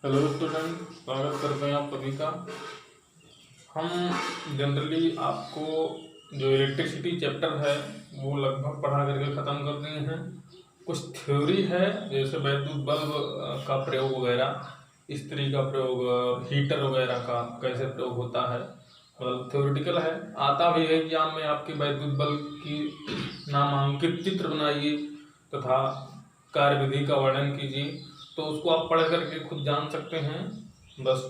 Hello student, स्वागत करते हैं आप सभी का। हम जनरली आपको जो इलेक्ट्रिसिटी चैप्टर है वो लगभग पढ़ा करके ख़त्म कर दिए हैं। कुछ थ्योरी है जैसे वैद्युत बल्ब का प्रयोग वगैरह, स्त्री का प्रयोग, हीटर वगैरह का कैसे प्रयोग होता है, मतलब थ्योरेटिकल है। आता भी है एग्जाम में आपके वैद्युत बल्ब की नामांकित चित्र बनाइए तथा कार्यविधि का वर्णन कीजिए, तो उसको आप पढ़ करके खुद जान सकते हैं। बस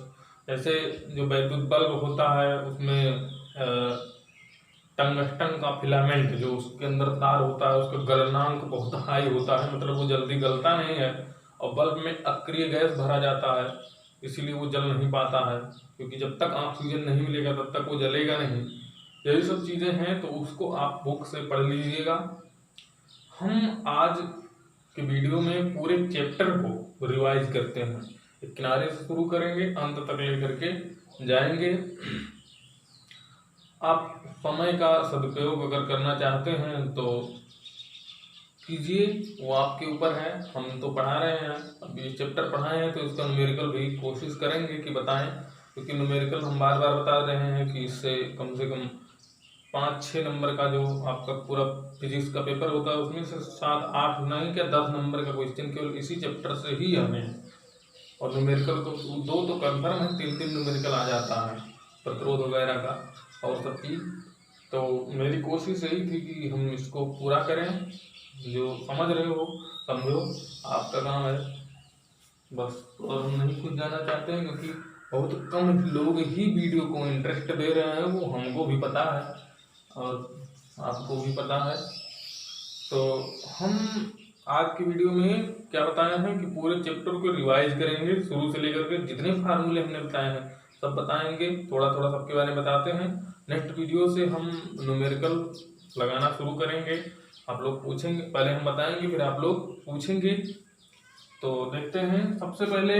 जैसे जो वैद्युत बल्ब होता है उसमें टंगस्टन का फिलामेंट जो उसके अंदर तार होता है उसका गलनांक बहुत हाई होता है, मतलब वो जल्दी गलता नहीं है। और बल्ब में अक्रिय गैस भरा जाता है, इसीलिए वो जल नहीं पाता है, क्योंकि जब तक ऑक्सीजन नहीं मिलेगा तब तक वो जलेगा नहीं। यही सब चीज़ें हैं, तो उसको आप बुक से पढ़ लीजिएगा। हम आज के वीडियो में पूरे चैप्टर को रिवाइज करते हैं, एक किनारे से शुरू करेंगे, अंत तक लेकर के जाएंगे। आप समय का सदुपयोग अगर करना चाहते हैं तो कीजिए, वो आपके ऊपर है। हम तो पढ़ा रहे हैं, अभी ये चैप्टर पढ़ाए हैं तो इसका न्यूमेरिकल भी कोशिश करेंगे कि बताएं, क्योंकि न्यूमेरिकल हम बार बार बता रहे हैं कि इससे कम से कम 5-6 नंबर का जो आपका पूरा फिजिक्स का पेपर होता है उसमें से 7-8 नहीं क्या 10 नंबर का क्वेश्चन केवल इसी चैप्टर से ही हमें है। और न्यूमेरिकल तो 2 तो कंफर्म है, 3-3 न्यूमेरिकल आ जाता है, प्रतिरोध वगैरह का और सब चीज़। तो मेरी कोशिश यही थी कि हम इसको पूरा करें। जो समझ रहे हो समझो, आपका काम है बस। और हम नहीं कुछ जाना चाहते हैं, क्योंकि बहुत कम लोग ही वीडियो को इंटरेस्ट दे रहे हैं, वो हमको भी पता है और आपको भी पता है। तो हम आज की वीडियो में क्या बताए हैं कि पूरे चैप्टर को रिवाइज करेंगे, शुरू से लेकर के जितने फार्मूले हमने बताए हैं सब बताएंगे, थोड़ा थोड़ा सबके बारे में बताते हैं। नेक्स्ट वीडियो से हम न्यूमेरिकल लगाना शुरू करेंगे। आप लोग पूछेंगे, पहले हम बताएंगे फिर आप लोग पूछेंगे। तो देखते हैं, सबसे पहले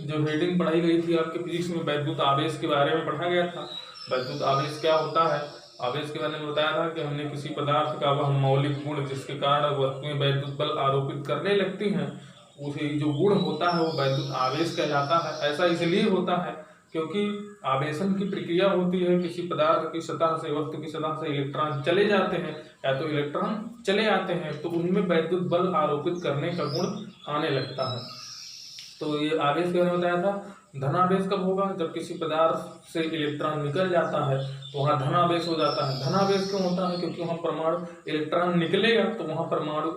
जो हेडिंग पढ़ाई गई थी आपके फिजिक्स में, वैद्युत आवेश के बारे में पढ़ा गया था। वैद्युत आवेश क्या होता है, आवेश के बारे में बताया था कि हमने किसी पदार्थ का वह मौलिक गुण जिसके कारण वस्तुएं वैद्युत बल आरोपित करने लगती हैं, उसे जो गुण होता है वो वैद्युत आवेश कहलाता है। ऐसा इसलिए होता है क्योंकि आवेशन की प्रक्रिया होती है, किसी पदार्थ की सतह से वस्तु की सतह से इलेक्ट्रॉन चले जाते हैं या तो इलेक्ट्रॉन चले आते हैं, तो उनमें वैद्युत बल आरोपित करने का गुण आने लगता है। तो ये आवेश के बारे में बताया था। धनावेश कब होगा, जब किसी पदार्थ से इलेक्ट्रॉन निकल जाता है तो वहाँ धनावेश हो जाता है। धनावेश क्यों होता है, क्योंकि वहाँ परमाणु इलेक्ट्रॉन निकलेगा तो वहाँ परमाणु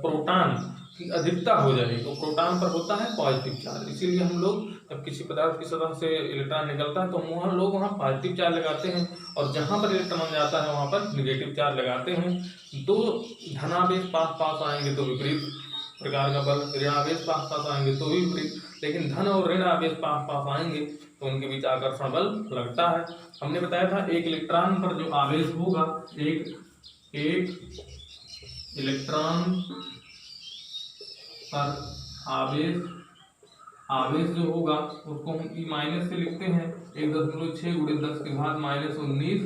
प्रोटॉन की अधिकता हो जाएगी, तो प्रोटॉन पर होता है पॉजिटिव चार्ज। इसीलिए हम लोग जब किसी पदार्थ की सतह से इलेक्ट्रॉन निकलता है तो वहाँ लोग वहाँ पॉजिटिव चार्ज लगाते हैं, और जहाँ पर इलेक्ट्रॉन जाता है वहाँ पर निगेटिव चार्ज लगाते हैं। दो धनावेश पास पास आएंगे तो विपरीत प्रकार का बल, ऋण आवेश पास पास आएंगे तो भी विपरीत, लेकिन धन और ऋण आवेश पास पास आएंगे तो उनके बीच आकर्षण बल लगता है। हमने बताया था एक इलेक्ट्रॉन पर जो आवेश होगा, एक इलेक्ट्रॉन पर आवेश जो होगा उसको हम ई माइनस से लिखते हैं, 1.6 × 10⁻⁻19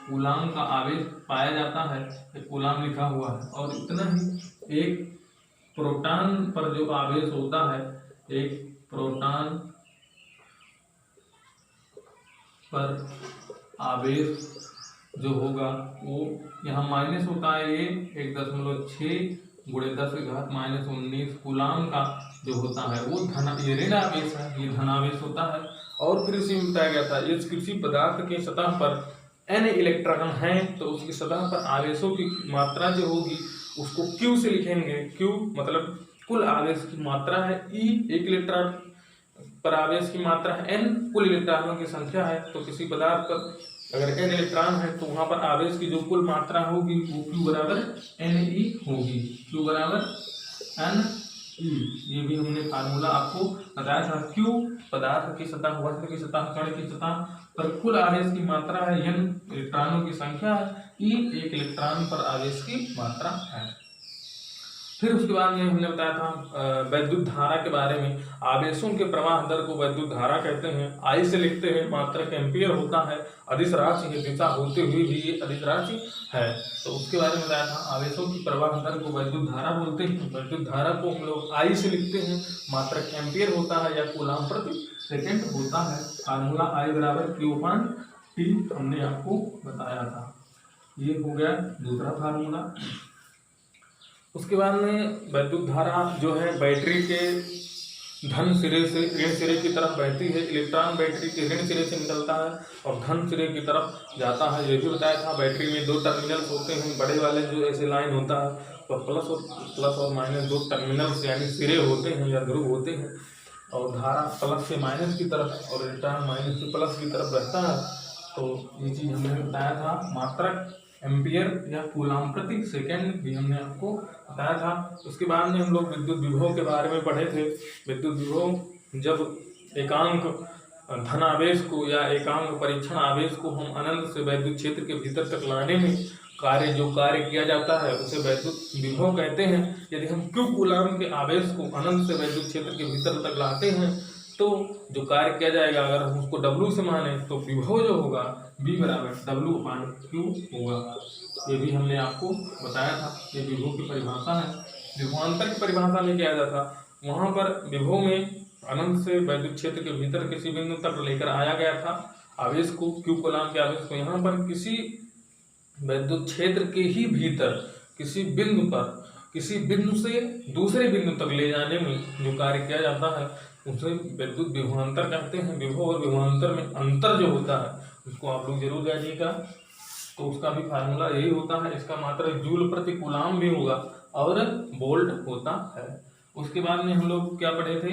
कूलाम का आवेश पाया जाता है, कूलाम लिखा हुआ है। और इतना ही एक प्रोटॉन पर जो आवेश होता है, एक प्रोटॉन पर आवेश जो होगा वो यहाँ माइनस होता है, ये 1.6 × 10⁻⁻19 कूलाम का जो होता है वो ये ऋण आवेश है, ये धनावेश होता है। और फिर इसी में बताया गया था, ये किसी पदार्थ की सतह पर n इलेक्ट्रॉन हैं तो उसकी सतह पर आवेशों की मात्रा जो होगी उसको Q से लिखेंगे। Q मतलब कुल आवेश की मात्रा है, E एक इलेक्ट्रॉन पर आवेश की मात्रा है, N कुल इलेक्ट्रॉनों की संख्या है। तो किसी पदार्थ पर अगर N इलेक्ट्रॉन है तो वहां पर आवेश की जो कुल मात्रा होगी वो Q बराबर Ne होगी, Q बराबर Ne। ये भी हमने फार्मूला आपको बताया था। Q पदार्थ की सतह, वस्तु की सतह, कण की सतह पर कुल आवेश की मात्रा है, N इलेक्ट्रॉनों की संख्या है, E एक इलेक्ट्रॉन पर आवेश की मात्रा है। फिर उसके बाद में हमने बताया था वैद्युत धारा के बारे में। आवेशों के प्रवाह दर को वैद्युत धारा कहते हैं। आई से लिखते हैं, मात्रक एम्पियर होता है। अदिश राशि है, दिशा होते हुए भी ये अदिश राशि है। तो उसके बारे में बताया था। आवेशों की प्रवाह दर को वैद्युत धारा बोलते हैं। वैद्युत धारा को हम लोग आई से लिखते हैं, मात्रक एम्पियर होता है या कूलाम प्रति सेकेंड होता है। फार्मूला आई बराबर Q/T हमने आपको बताया था। ये हो गया दूसरा फार्मूला। उसके बाद में वैद्युत धारा जो है बैटरी के धन सिरे से ऋण सिरे की तरफ बहती है। इलेक्ट्रॉन बैटरी के ऋण सिरे से निकलता है और धन सिरे की तरफ जाता है। ये भी बताया था। बैटरी में 2 टर्मिनल्स होते हैं, बड़े वाले जो ऐसे लाइन होता है, तो प्लस और माइनस 2 टर्मिनल्स यानी सिरे होते हैं या ध्रुव होते हैं। और धारा प्लस से माइनस की तरफ और इलेक्ट्रॉन माइनस से प्लस की तरफ रहता है। तो ये चीज़ हमने बताया था। मात्रक एम्पियर या कूलाम प्रति सेकेंड भी हमने आपको बताया था। उसके बाद में हम लोग विद्युत विभव के बारे में पढ़े थे। विद्युत विभव जब एकांक धनावेश को या एकांक परीक्षण आवेश को हम अनंत से वैद्युत क्षेत्र के भीतर तक लाने में जो कार्य किया जाता है उसे वैद्युत विभव कहते हैं। यदि हम Q कूलाम के आवेश को अनंत से वैद्युत क्षेत्र के भीतर तक लाते हैं तो जो कार्य किया जाएगा, अगर हम उसको W से माने तो विभव जो होगा V बराबर W/Q होगा। ये भी हमने आपको बताया था। ये विभव की परिभाषा है। विभवांतर की परिभाषा में क्या जाता था, वहाँ पर विभव में अनंत से वैद्युत क्षेत्र के भीतर किसी बिंदु तक लेकर आया गया था आवेश को, Q कूलाम के आवेश को। यहाँ पर किसी वैद्युत क्षेत्र के ही भीतर किसी बिंदु पर किसी बिंदु से दूसरे बिंदु तक ले जाने में जो कार्य किया जाता है उसे विद्युत विभवांतर कहते हैं। विभव और विभवांतर में अंतर जो होता है उसको आप लोग जरूर जानिएगा। तो उसका भी फार्मूला यही होता है। इसका मात्रक जूल प्रति कूलाम भी होगा और वोल्ट होता है। उसके बाद में हम लोग क्या पढ़े थे,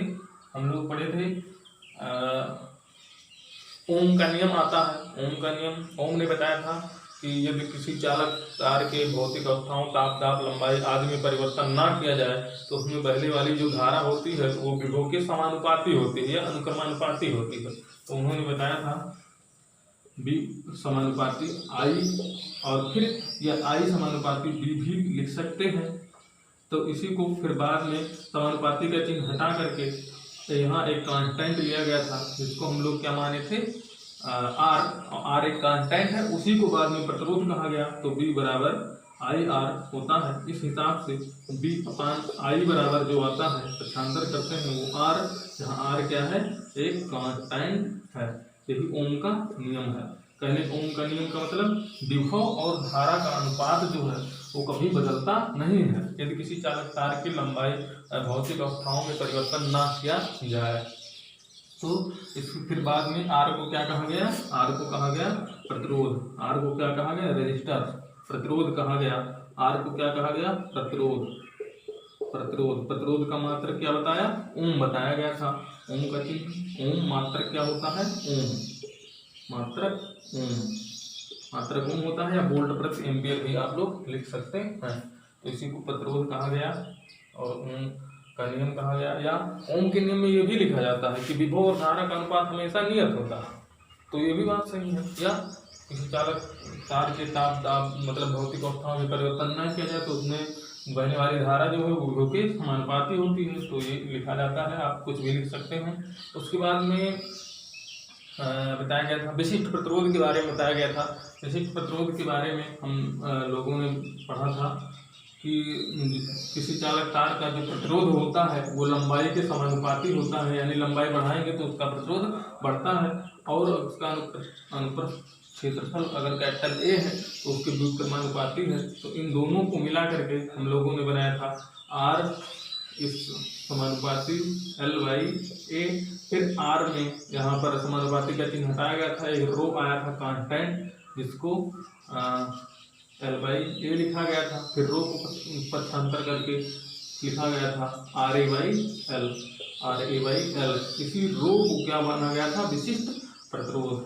हम लोग पढ़े थे ओम का नियम आता है। ओम का नियम, ओम ने बताया था कि यदि किसी चालक तार के भौतिक अवस्थाओं ताप दाब लंबाई आदि में परिवर्तन ना किया जाए तो उसमें बहने वाली जो धारा होती है वो विभव के समानुपाती होती है या अनुक्रमानुपाती होती है। तो उन्होंने बताया था B समानुपाती I और फिर यह I समानुपाती B भी लिख सकते हैं। तो इसी को फिर बाद में समानुपाती का चिन्ह हटा करके यहाँ एक कांस्टेंट लिया गया था जिसको हम लोग क्या माने थे, R एक कांस्टेंट है, उसी को बाद में प्रतिरोध कहा गया। तो B बराबर IR होता है। इस हिसाब से B/I बराबर जो आता है पक्षांतर करते हैं वो R, जहाँ R क्या है, एक कांस्टेंट है। यही ओम का नियम है। कहने ओम का नियम का मतलब विभव और धारा का अनुपात जो है वो कभी बदलता नहीं है यदि किसी चालक तार की लंबाई भौतिक अवस्थाओं में परिवर्तन ना किया जाए। तो इसके फिर बाद में R को क्या कहा गया, R को कहा गया प्रतिरोध। R को क्या कहा गया, रेजिस्टर। प्रतिरोध कहा गया। R को क्या कहा गया, प्रतिरोध। प्रतिरोध का मात्रक क्या बताया, ओम बताया गया था। ओम का चिन्ह, ओम मात्रक क्या होता है, ओम मात्रक ओम। मात्रक ओम होता है या वोल्ट प्रति एम्पियर भी आप लोग लिख सकते हैं। तो इसी को प्रतिरोध कहा गया और ओम का नियम कहा गया। या ओम के नियम में ये भी लिखा जाता है कि विभव और धारा का अनुपात हमेशा नियत होता है। तो ये भी बात सही है। या किसी चालक तार के ताप दाब मतलब भौतिक अवस्थाओं में परिवर्तन न किया जाए तो उसमें बहने वाली धारा जो है वो विभव के समानुपाती होती है। तो ये लिखा जाता है, आप कुछ भी लिख सकते हैं। उसके बाद में बताया गया था विशिष्ट प्रतिरोध के बारे में बताया गया था। विशिष्ट प्रतिरोध के बारे में हम लोगों ने पढ़ा था कि किसी चालक तार का जो प्रतिरोध होता है वो लंबाई के समानुपाती होता है, यानी लंबाई बढ़ाएंगे तो उसका प्रतिरोध बढ़ता है और उसका अनुप्रस्थ क्षेत्रफल अगर कैपिटल A है तो उसके व्युत्क्रमानुपाती है। तो इन दोनों को मिला करके हम लोगों ने बनाया था R इस समानुपाती L/A। फिर R में यहाँ पर समानुपाती का चिन्ह हटाया गया था, एक रो आया था कांस्टेंट जिसको L/A लिखा गया था। फिर रो को पक्षांतर करके लिखा गया था RA/L। इसी रो को क्या माना गया था, विशिष्ट प्रतिरोध।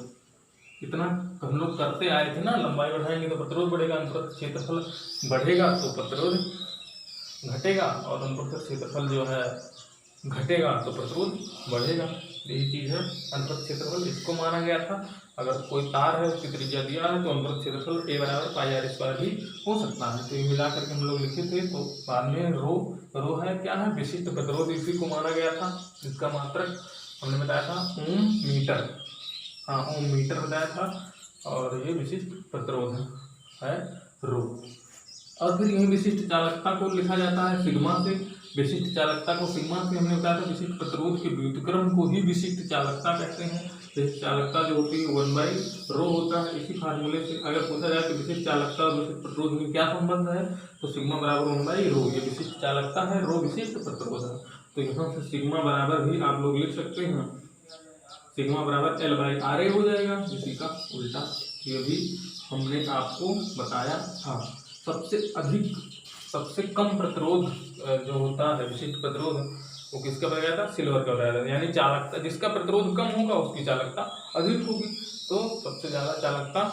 इतना हम लोग करते आए थे ना, लंबाई बढ़ाएंगे तो प्रतिरोध बढ़ेगा, अनुप्रस्थ क्षेत्रफल बढ़ेगा तो प्रतिरोध घटेगा और अनुप्रस्थ क्षेत्रफल जो है घटेगा तो प्रतिरोध बढ़ेगा। यही चीज़ है अनुप्रस्थ क्षेत्रफल, इसको माना गया था। अगर कोई तार है उसकी त्रिज्या दिया है तो अनुप्रस्थ क्षेत्रफल A बराबर पाई आर स्क्वायर भी हो सकता है। तो ये मिला करके हम लोग लिखे थे। तो बाद में रो है क्या है, विशिष्ट प्रतिरोध, इसी को माना गया था। इसका मात्रक हमने बताया था ओम मीटर, हाँ ओम मीटर बताया था। और ये विशिष्ट प्रतिरोध है रो। और फिर यही विशिष्ट चालकता को लिखा जाता है सिग्मा से। विशिष्ट चालकता को सिग्मा से हमने बताया था। विशिष्ट प्रतिरोध के व्युत्क्रम को ही विशिष्ट चालकता कहते हैं। विशिष्ट चालकता जो होती है 1/ρ होता है। इसी फार्मूले से अगर पूछा जाए तो विशिष्ट चालकता और विशिष्ट प्रतिरोध में क्या संबंध है, तो सिग्मा बराबर 1/ρ, ये विशिष्ट चालकता है, रो विशिष्ट प्रतिरोध है। तो यहाँ से सिग्मा बराबर भी आप लोग लिख सकते हैं, सिग्मा बराबर L/RA हो जाएगा, इसी का उल्टा। ये भी हमने आपको बताया था। सबसे कम प्रतिरोध जो होता है विशिष्ट प्रतिरोध, वो किसका बताया गया था, सिल्वर का बताया था। यानी चालकता, जिसका प्रतिरोध कम होगा उसकी चालकता अधिक होगी। तो सबसे ज्यादा चालकता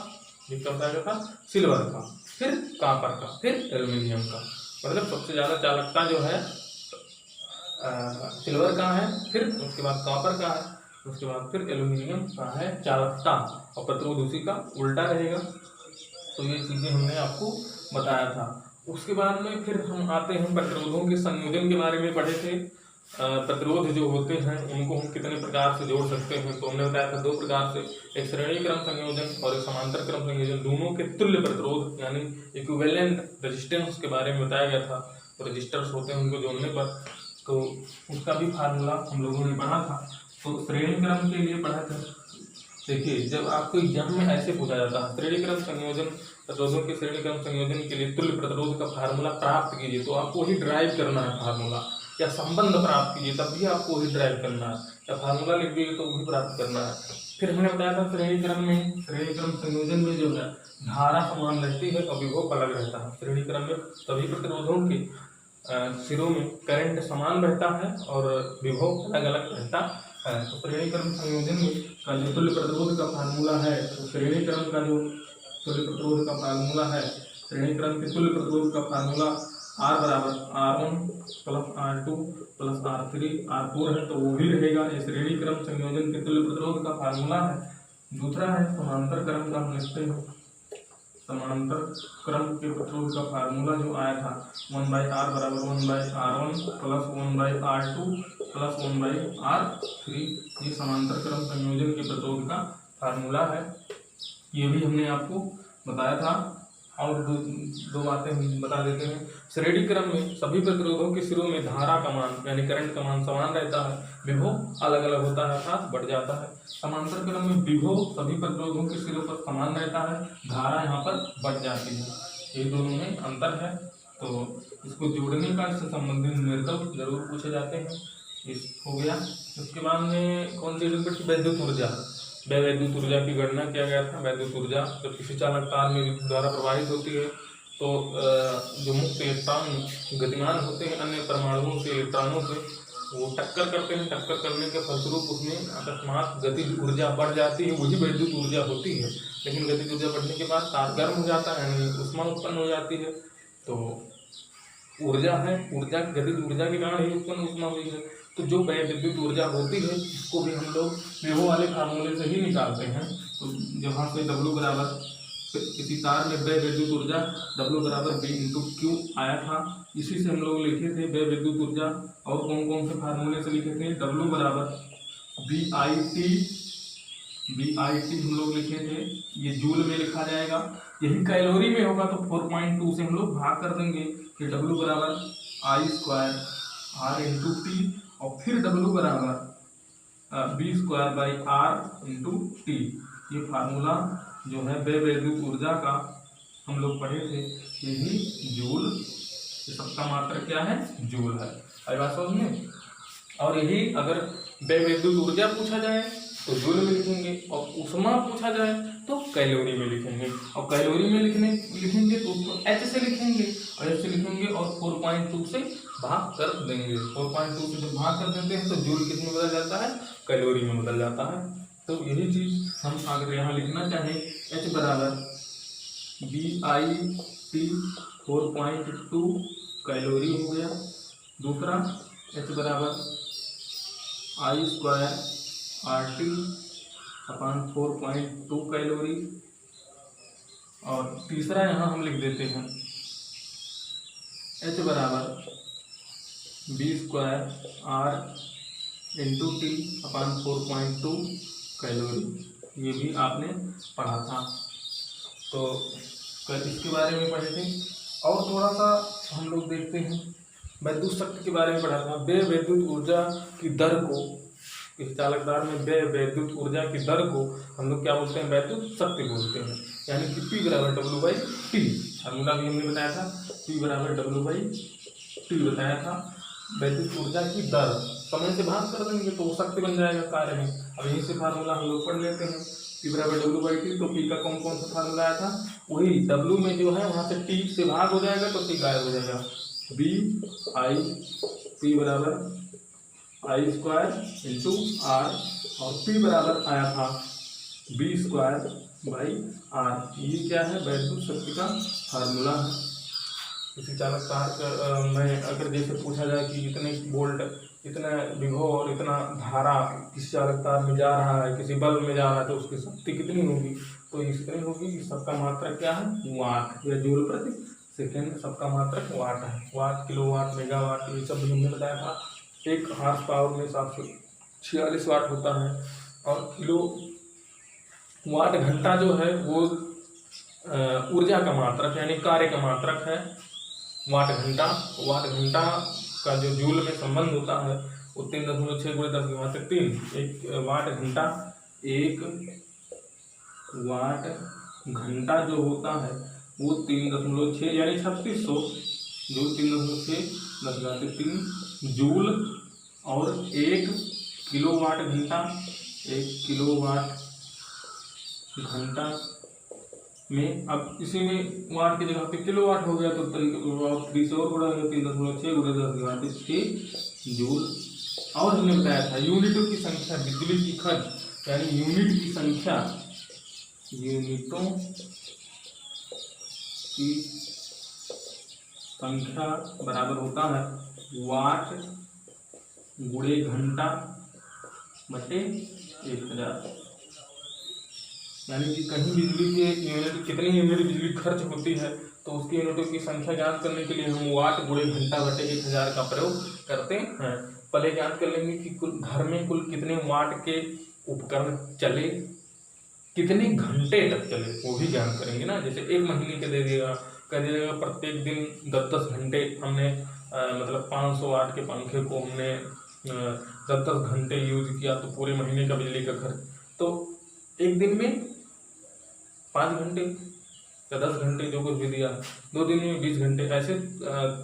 जिसका बताया गया था सिल्वर का, फिर कॉपर का, फिर एल्यूमिनियम का। मतलब सबसे ज्यादा चालकता जो है सिल्वर का है, फिर उसके बाद कॉपर का है, उसके बाद फिर एल्यूमिनियम का है चालकता, और प्रतिरोध उसी का उल्टा रहेगा। तो ये चीजें हमने आपको बताया था। उसके बाद में फिर हम आते हैं प्रतिरोधों के संयोजन के बारे में पढ़े थे। प्रतिरोध जो होते हैं उनको हम कितने प्रकार से जोड़ सकते हैं, तो हमने बताया था 2 प्रकार से, एक श्रेणी क्रम संयोजन और एक समांतर क्रम संयोजन। दोनों के तुल्य प्रतिरोध यानी इक्विवेलेंट रेजिस्टेंस के बारे में बताया गया था। तो रजिस्टर्स होते हैं, उनको जोड़ने पर तो उसका भी फार्मूला हम लोगों ने पढ़ा था। तो श्रेणी क्रम के लिए पढ़ा था। देखिए, जब आपको एग्जाम में ऐसे पूछा जाता है श्रेणी क्रम संयोजन, प्रतिरोधों के श्रेणी क्रम संयोजन के लिए तुल्य प्रतिरोध का फार्मूला प्राप्त कीजिए, तो आपको वही ड्राइव करना है फार्मूला, या संबंध प्राप्त कीजिए तब भी आपको वही ड्राइव करना है, या फार्मूला लिख दिए तो वही प्राप्त करना है। फिर हमने बताया था श्रेणी क्रम संयोजन में जो है धारा समान रहती है और विभव अलग रहता है। श्रेणी क्रम में सभी प्रतिरोधों के सिरों में करंट समान रहता है और विभव अलग अलग रहता है। तो श्रेणी क्रम संयोजन में का जो तुल्य प्रतिरोध का फार्मूला है, तो श्रेणी क्रम का जो तुल्य प्रतिरोध का फार्मूला है, श्रेणी क्रम के तुल्य प्रतिरोध का फार्मूला R बराबर R1 plus R2 plus R3 R4 है, तो वो भी रहेगा। ये श्रेणी क्रम संयोजन के तुल्य प्रतिरोध का फार्मूला है। दूसरा है समांतर क्रम का, हम लिखते हैं समांतर क्रम के प्रतिरोध का फार्मूला जो आया था 1/R बराबर 1/R1 plus 1/R2 plus 1/R3, ये समांतर क्रम संयोजन के प्रतिरोध का फार्मूला है। ये भी हमने आपको बताया था। और दो बातें हम बता देते हैं। श्रेणी क्रम में सभी प्रतिरोधों के सिरों में धारा का मान यानी करंट का मान समान रहता है, विभव अलग अलग होता है अर्थात बढ़ जाता है। समांतर क्रम में विभव सभी प्रतिरोधों के सिरों पर समान रहता है, धारा यहाँ पर बढ़ जाती है। ये दोनों में अंतर है। तो इसको जोड़ने का, इससे संबंधित न्यूमेरिकल जरूर पूछे जाते हैं। इस हो गया। उसके बाद में कौन सी विद्युत ऊर्जा, वैद्युत ऊर्जा की गणना किया गया था। वैद्युत ऊर्जा जब किसी चालक तार में विद्युत द्वारा प्रवाहित होती है तो जो मुक्त इलेक्ट्रॉन गतिमान होते हैं अन्य परमाणुओं से, इलेक्ट्रॉनों से, वो टक्कर करते हैं। टक्कर करने के फलस्वरूप उसमें अकस्मात गतिज ऊर्जा बढ़ जाती है, वही वैद्युत ऊर्जा होती है। लेकिन गतिज ऊर्जा बढ़ने के बाद तार गर्म हो जाता है, यानी ऊष्मा उत्पन्न हो जाती है। तो ऊर्जा है, ऊर्जा गतिज ऊर्जा के कारण ही उत्पन्न ऊष्मा हुई है। तो जो विद्युत ऊर्जा होती है इसको भी हम लोग विभव वाले फार्मूले से ही निकालते हैं। तो जहाँ से W बराबर किसी तार में विद्युत ऊर्जा W बराबर V/Q आया था, इसी से हम लोग लिखे थे विद्युत ऊर्जा। और कौन कौन से फार्मूले से लिखे थे, W बराबर VIT हम लोग लिखे थे, ये जूल में लिखा जाएगा। यही कैलोरी में होगा तो 4.2 से हम लोग भाग कर देंगे कि W बराबर I² R/T, और फिर W बराबर V²/R/T। ये फार्मूला जो है विद्युत ऊर्जा का हम लोग पढ़े थे, यही जूल, ये सबका मात्रक क्या है, जूल है। आई बात समझ में। और यही अगर विद्युत ऊर्जा पूछा जाए तो जूल में लिखेंगे, और ऊष्मा पूछा जाए तो कैलोरी में लिखेंगे। और कैलोरी में लिखेंगे तो उसको H से लिखेंगे, और H से लिखेंगे और 4.2 से भाग कर देंगे। 4.2 से जब भाग कर देते हैं तो जूल किस में बदल जाता है, कैलोरी में बदल जाता है। तो यही चीज हम अगर यहाँ लिखना चाहें, H बराबर VIT 4.2 कैलोरी हो गया। दूसरा H बराबर आई स्क्वायर RT अपॉन 4.2 कैलोरी। और तीसरा यहाँ हम लिख देते हैं H बराबर B square R into T upon 4.2 calorie. ये भी आपने पढ़ा था, तो कल इसके बारे में पढ़े थे। और थोड़ा सा हम लोग देखते हैं वैद्युत शक्ति के बारे में पढ़ा था। व्यय वैद्युत ऊर्जा की दर को, इस चालकदार में व्यय वैद्युत ऊर्जा की दर को हम लोग क्या बोलते हैं, वैद्युत शक्ति बोलते हैं। यानी कि P बराबर W/T, फार्मूला भी हमने बताया था, P बराबर W/T बताया था। वैद्युत ऊर्जा की दर समय से भाग कर देंगे तो वो शक्ति बन जाएगा कार्य में। अब यहीं से फार्मूला हम लोग पढ़ लेते हैं, P बराबर W/T। तो P का कौन कौन सा फार्मूला आया था, वही W में जो है वहाँ से T से भाग हो जाएगा तो T गायब हो जाएगा। P बराबर I स्क्वायर इंटू R, और P बराबर आया था B स्क्वायर/R। ये क्या है, वैद्युत शक्ति का फार्मूला है। किसी चालक तार में अगर जैसे पूछा जाए कि इतने वोल्ट, इतना विभव और इतना धारा किसी चालक तार में जा रहा है, किसी बल्ब में जा रहा है, तो उसकी शक्ति कितनी होगी, तो इतनी होगी कि सबका मात्रक क्या है, वाट या जूल प्रति सेकेंड। सबका मात्रक वाट है। वाट, किलोवाट, मेगावाट, ये सब भी हमने बताया था। एक हार्स पावर में 746 वाट होता है। और किलो वाट घंटा जो है वो ऊर्जा का मात्रक यानी कार्य का मात्रक है। वाट घंटा का जो जूल में संबंध होता है वो 3.6 × 10⁻³ एक वाट घंटा। एक वाट घंटा जो होता है वो 3.6 यानी 3600 जूल, 3.6 10⁻³ जूल। और एक किलोवाट घंटा, एक किलोवाट घंटा में, अब इसी में वाट की जगह पे किलोवाट हो गया तो 3 से और गुणा हो गया, 3.6 × 10⁻³ जूल। और हमने बताया था यूनिटों की संख्या बिजली की खर्च यानी यूनिट की संख्या, यूनिटों की संख्या बराबर होता है वाट गुणे घंटा बटे 1000। यानी कि कहीं बिजली के यूनिट, कितनी यूनिट बिजली खर्च होती है तो उसकी यूनिटों की संख्या ज्ञात करने के लिए हम वाट गुणे घंटा बटे 1000 का प्रयोग करते हैं। पहले ज्ञात कर लेंगे कि कुल घर में कुल कितने वाट के उपकरण चले, कितने घंटे तक चले, वो भी ज्ञात करेंगे ना। जैसे एक महीने के दे दिएगा, कह दिएगा प्रत्येक दिन 10-10 घंटे हमने मतलब 500 वाट के पंखे को हमने 10-10 घंटे यूज किया तो पूरे महीने का बिजली का खर्च। तो एक दिन में 5 घंटे या 10 घंटे जो कुछ भी दिया, 2 दिन में 20 घंटे, ऐसे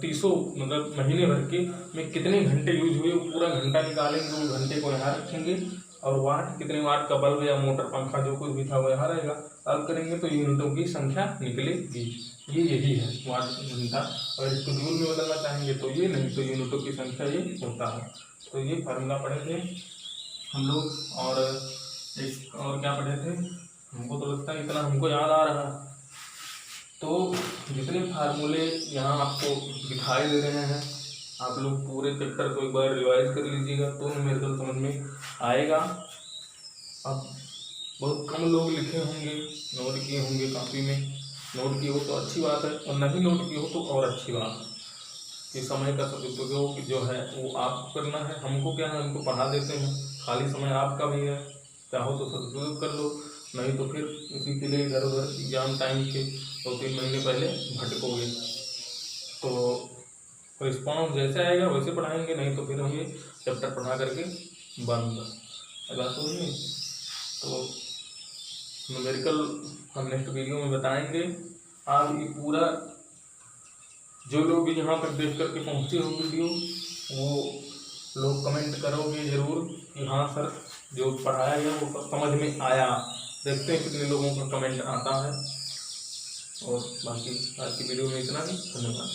300 मतलब महीने भर के में कितने घंटे यूज हुए वो पूरा घंटा निकालेंगे, वो घंटे को यहाँ रखेंगे। और वाट, कितने वाट का बल्ब या मोटर पंखा जो कुछ भी था वो यहाँ रहेगा। अब करेंगे तो यूनिटों की संख्या निकलेगी। ये यही है वाट घंटा। अगर इसको जूल में बदलना चाहेंगे तो ये, नहीं तो यूनिटों की संख्या ये होता है। तो ये फार्मूला पढ़े थे हम लोग। और एक और क्या पढ़े थे, हमको तो लगता है इतना हमको याद आ रहा है। तो जितने फार्मूले यहाँ आपको दिखाई दे रहे हैं, आप लोग पूरे चैप्टर को एक बार रिवाइज कर लीजिएगा तो न्यूमेरिकल समझ में आएगा। अब बहुत कम लोग लिखे होंगे, नोट किए होंगे कापी में। नोट किए हो तो अच्छी बात है, और नहीं नोट किए हो तो और अच्छी बात है कि समय का सदुपयोग जो है वो आपको करना है। हमको क्या है, हमको पढ़ा देते हैं, खाली समय आपका भी है, चाहो तो सदुपयोग कर लो, नहीं तो फिर इसी के लिए इधर उधर एग्जाम टाइम के 2-3 महीने पहले भटकोगे। तो रिस्पॉन्स जैसे आएगा वैसे पढ़ाएंगे, नहीं तो फिर हम ये चैप्टर पढ़ा करके बंद। बात हो रही है। तो न्यूमेरिकल हम नेक्स्ट वीडियो में बताएंगे। आप ये पूरा, जो लोग भी यहाँ तक देख करके पहुँचे हो वीडियो, वो लोग कमेंट करोगे ज़रूर कि हाँ सर जो पढ़ाया गया वो सब समझ में आया। देखते हैं कितने लोगों का कमेंट आता है। और बाकी आज की वीडियो में इतना ही। धन्यवाद।